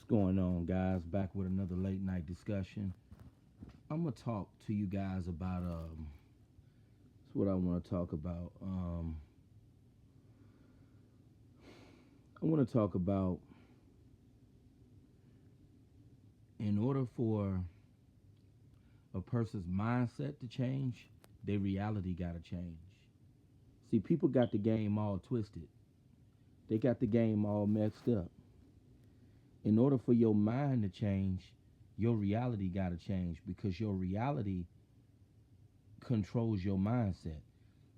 Going on, guys? Back with another late night discussion. I'm gonna talk to you guys about That's what I want to talk about. I want to talk about in order for a person's mindset to change, their reality gotta change. See, people got the game all twisted. They got the game all messed up. In order for your mind to change, your reality gotta change because your reality controls your mindset.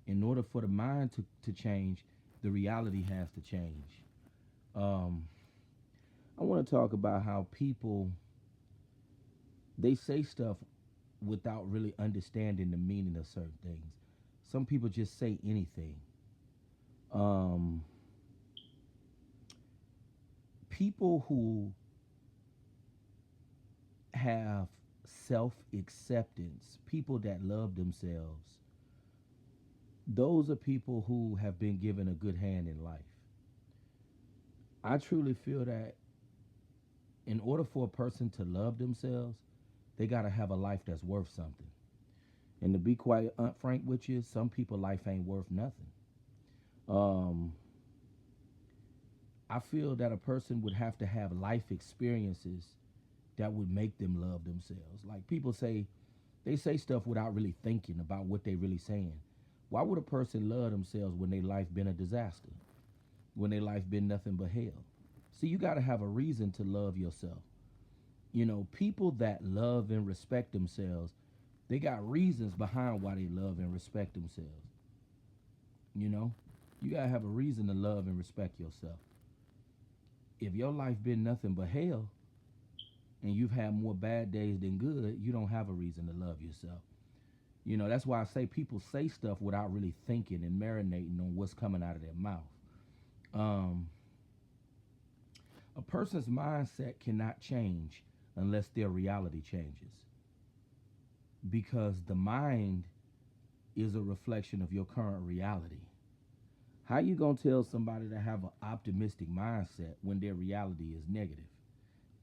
In order for the mind to change, the reality has to change. Um, I want to talk about how people they say stuff without really understanding the meaning of certain things. Some people just say anything. Um, People who have self acceptance, people that love themselves, those are people who have been given a good hand in life. I truly feel that in order for a person to love themselves, they got to have a life that's worth something. And to be quite frank with you, some people life ain't worth nothing. Um, I feel that a person would have to have life experiences that would make them love themselves. Like people say, they say stuff without really thinking about what they really saying. Why would a person love themselves when their life been a disaster? When their life been nothing but hell? See, you got to have a reason to love yourself. You know, people that love and respect themselves, they got reasons behind why they love and respect themselves. You know, you got to have a reason to love and respect yourself. If your life been nothing but hell and you've had more bad days than good, you don't have a reason to love yourself. You know, that's why I say people say stuff without really thinking and marinating on what's coming out of their mouth. Um, a person's mindset cannot change unless their reality changes because the mind is a reflection of your current reality. How you gonna tell somebody to have an optimistic mindset when their reality is negative?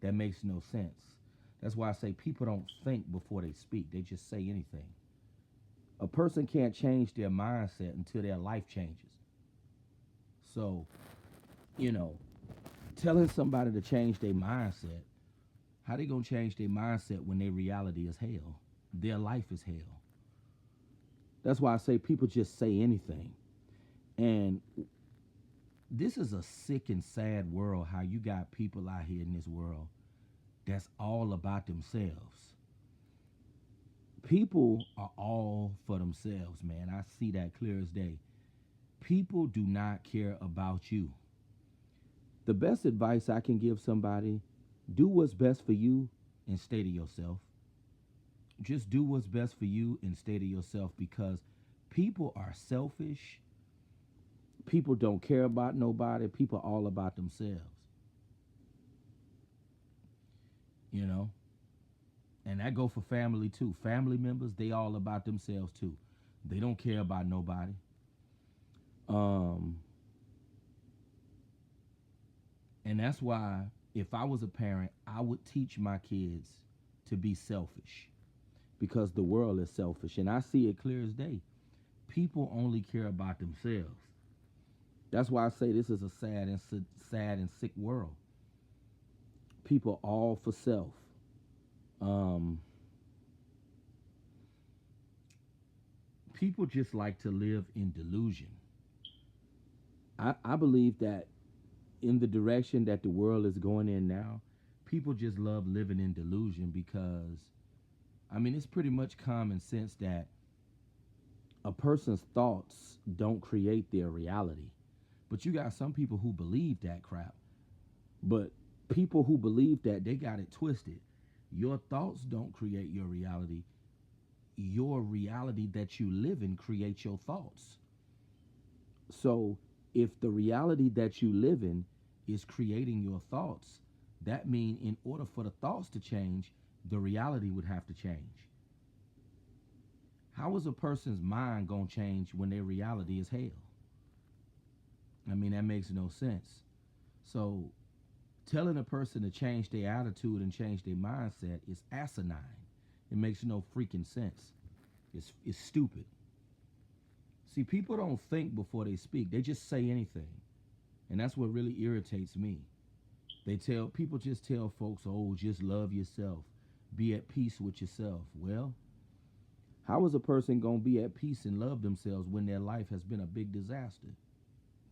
That makes no sense. That's why I say people don't think before they speak. They just say anything. A person can't change their mindset until their life changes. So, you know, telling somebody to change their mindset, how they gonna change their mindset when their reality is hell? Their life is hell. That's why I say people just say anything. And this is a sick and sad world how you got people out here in this world that's all about themselves. People are all for themselves, man. I see that clear as day. People do not care about you. The best advice I can give somebody, do what's best for you and stay to yourself. Just do what's best for you and stay to yourself because people are selfish. People don't care about nobody. People are all about themselves, you know? And that go for family too. Family members, they all about themselves too. They don't care about nobody. Um, and that's why if I was a parent, I would teach my kids to be selfish because the world is selfish. And I see it clear as day. People only care about themselves. That's why I say this is a sad and sick world. People all for self. Um, People just like to live in delusion. I believe that in the direction that the world is going in now, people just love living in delusion because, I mean, it's pretty much common sense that a person's thoughts don't create their reality. But you got some people who believe that crap. But people who believe that, they got it twisted. Your thoughts don't create your reality. Your reality that you live in creates your thoughts. So if the reality that you live in is creating your thoughts, that means in order for the thoughts to change, the reality would have to change. How is a person's mind going to change when their reality is hell? I mean, that makes no sense. So Telling a person to change their attitude and change their mindset is asinine. It makes no freaking sense. It's stupid. See, people don't think before they speak. They just say anything. And that's what really irritates me. People just tell folks, oh, just love yourself. Be at peace with yourself. Well, how is a person going to be at peace and love themselves when their life has been a big disaster?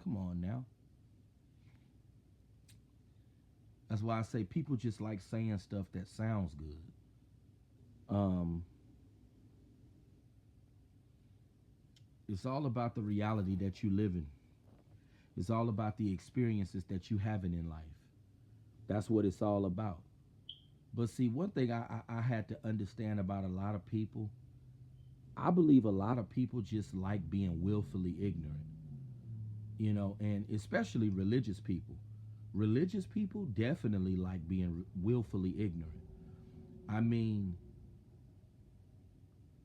Come on now. That's why I say people just like saying stuff that sounds good. It's all about the reality that you live in. It's all about the experiences that you having in life. That's what it's all about. But see, one thing I had to understand about a lot of people, I believe a lot of people just like being willfully ignorant, and especially religious people. Religious people definitely like being willfully ignorant. I mean,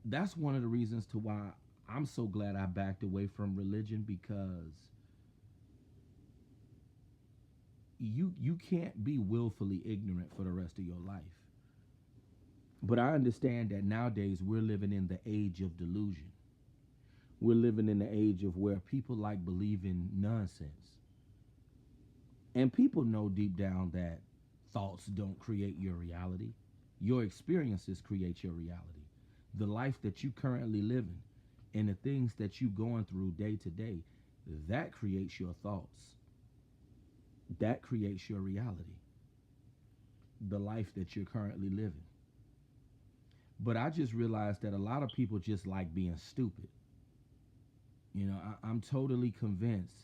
that's one of the reasons to why I'm so glad I backed away from religion, because you can't be willfully ignorant for the rest of your life. But I understand that nowadays we're living in the age of delusion. We're living in the age of where people like believing nonsense. And people know deep down that thoughts don't create your reality. Your experiences create your reality. The life that you currently live in and the things that you're going through day to day, that creates your thoughts. That creates your reality. The life that you're currently living. But I just realized that a lot of people just like being stupid. I'm totally convinced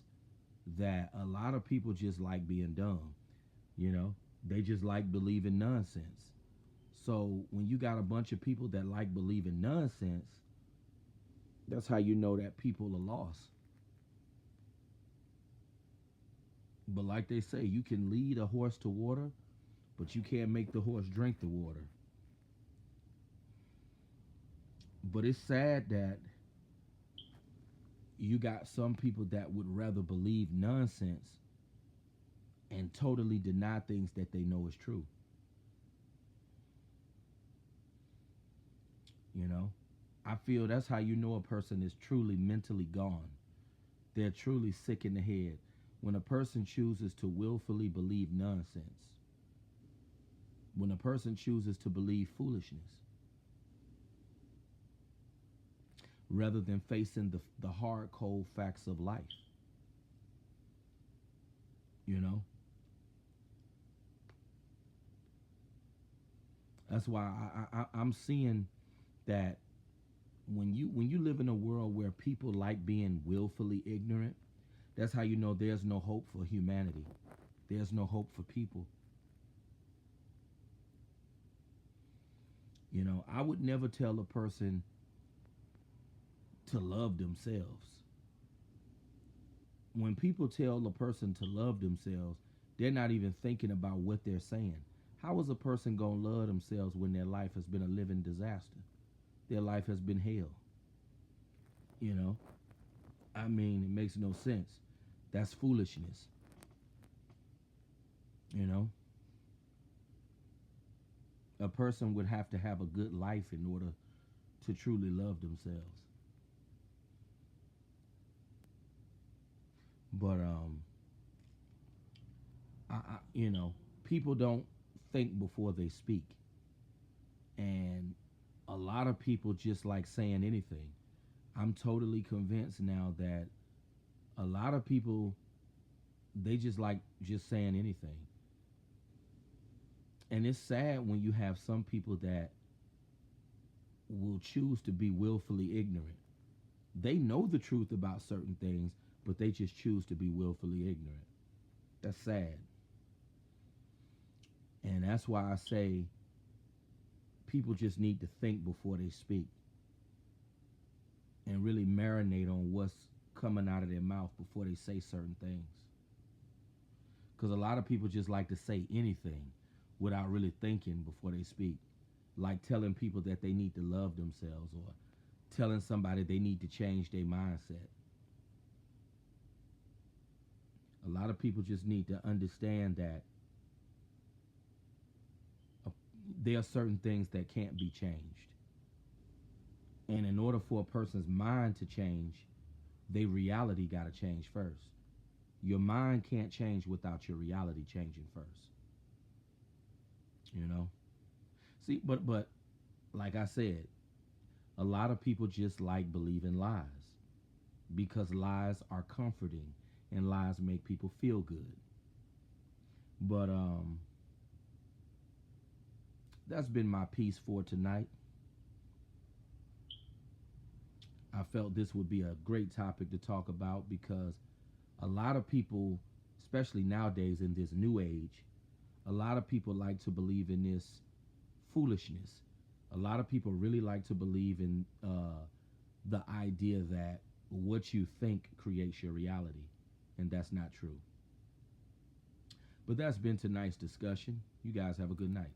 that a lot of people just like being dumb. They just like believing nonsense. So when you got a bunch of people that like believing nonsense, that's how you know that people are lost. But like they say, you can lead a horse to water, but you can't make the horse drink the water. But it's sad that you got some people that would rather believe nonsense and totally deny things that they know is true. I feel that's how you know a person is truly mentally gone. They're truly sick in the head when a person chooses to willfully believe nonsense. When a person chooses to believe foolishness rather than facing the hard, cold facts of life. That's why I'm seeing that when you live in a world where people like being willfully ignorant, that's how you know there's no hope for humanity. There's no hope for people. I would never tell a person to love themselves. When people tell a person to love themselves, they're not even thinking about what they're saying. How is a person going to love themselves when their life has been a living disaster? Their life has been hell. I mean, it makes no sense. That's foolishness. You know, a person would have to have a good life in order to truly love themselves. But people don't think before they speak, and a lot of people just like saying anything. I'm totally convinced now that a lot of people, they just like just saying anything. And it's sad when you have some people that will choose to be willfully ignorant. They know the truth about certain things, but they just choose to be willfully ignorant. That's sad. And that's why I say people just need to think before they speak and really marinate on what's coming out of their mouth before they say certain things. Because a lot of people just like to say anything without really thinking before they speak. Like telling people that they need to love themselves, or telling somebody they need to change their mindset. A lot of people just need to understand that there are certain things that can't be changed. And in order for a person's mind to change, their reality got to change first. Your mind can't change without your reality changing first. You know? See, but like I said, a lot of people just like believing lies because lies are comforting and lies make people feel good. But that's been my piece for tonight. I felt this would be a great topic to talk about because a lot of people, especially nowadays in this new age, a lot of people like to believe in this foolishness. A lot of people really like to believe in the idea that what you think creates your reality, and that's not true. But that's been tonight's discussion. You guys have a good night.